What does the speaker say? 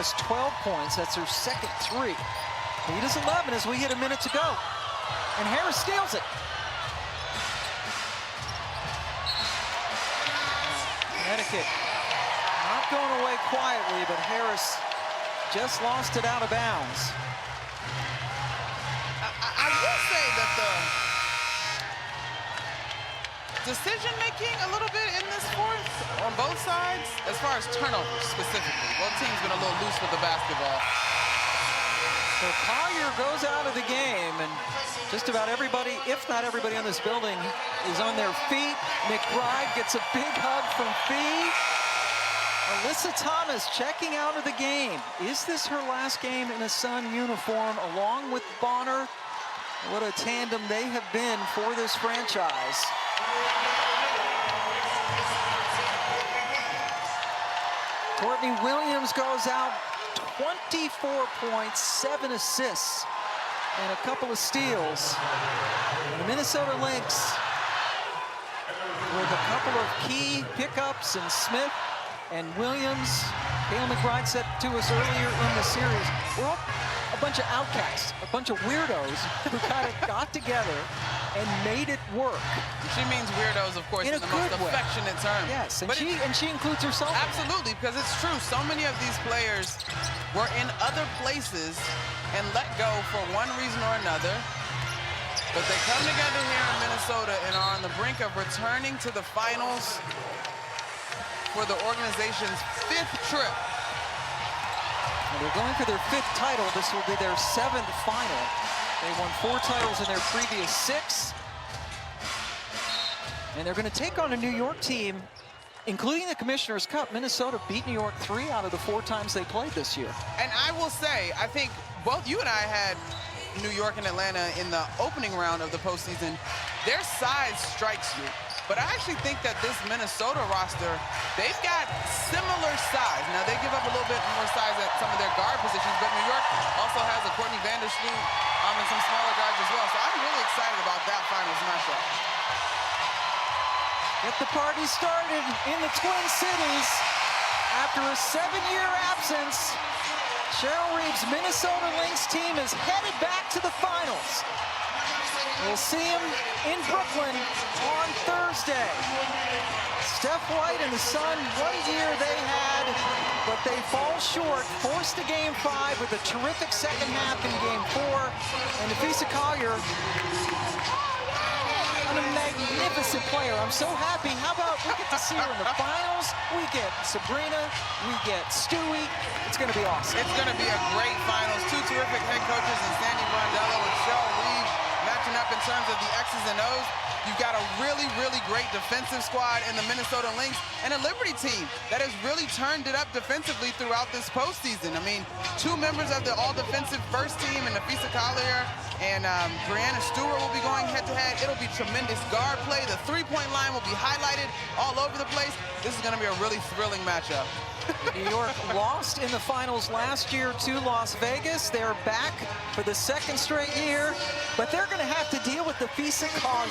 That's 12 points. That's her second three. Lead is 11 as we hit a minute to go. And Harris steals it. Connecticut not going away quietly, but Harris just lost it out of bounds. I will say that the decision-making a little bit in this fourth on both sides, as far as turnovers specifically. Both teams been a little loose with the basketball. So Collier goes out of the game, and just about everybody, if not everybody in this building, is on their feet. McBride gets a big hug from Fee. Alyssa Thomas checking out of the game. Is this her last game in a Sun uniform, along with Bonner? What a tandem they have been for this franchise. Courtney Williams goes out, 24 points, 7 assists, and a couple of steals. And the Minnesota Lynx with a couple of key pickups, and Smith and Williams. Cale McBride said to us earlier in the series, we're all a bunch of outcasts, a bunch of weirdos who kind of got together and made it work. She means weirdos, of course, in the most affectionate term. Yes, and she includes herself. Absolutely, because it's true. So many of these players were in other places and let go for one reason or another. But they come together here in Minnesota and are on the brink of returning to the finals for the organization's 5th trip. And they're going for their 5th title. This will be their 7th final. They won 4 titles in their previous 6. And they're going to take on a New York team, including the Commissioner's Cup. Minnesota beat New York 3 out of the 4 times they played this year. And I will say, I think both you and I had New York and Atlanta in the opening round of the postseason. Their size strikes you. But I actually think that this Minnesota roster, they've got similar size. Now, they give up a little bit more size at some of their guard positions, but New York also has a Courtney Vandersloot and some smaller guards as well. So I'm really excited about that finals matchup. Get the party started in the Twin Cities. After a 7-year absence, Cheryl Reeve's Minnesota Lynx team is headed back to the finals. We'll see him in Brooklyn on Thursday. Steph White and the Sun, one year they had, but they fall short, forced to Game 5 with a terrific second half in Game 4. And Nafisa Collier, a magnificent player. I'm so happy. How about we get to see her in the finals? We get Sabrina, we get Stewie. It's going to be awesome. It's going to be a great finals. 2 terrific head coaches in Sandy Brondello and Cheryl Reeve matching up in terms of the X's and O's. You've got a really, really great defensive squad in the Minnesota Lynx and a Liberty team that has really turned it up defensively throughout this postseason. I mean, 2 members of the all-defensive first team, and Nafisa Collier and Brianna Stewart will be going head-to-head. It'll be tremendous guard play. The three-point line will be highlighted all over the place. This is going to be a really thrilling matchup. New York lost in the finals last year to Las Vegas. They're back for the 2nd straight year, but they're going to have to deal with Nafisa Collier.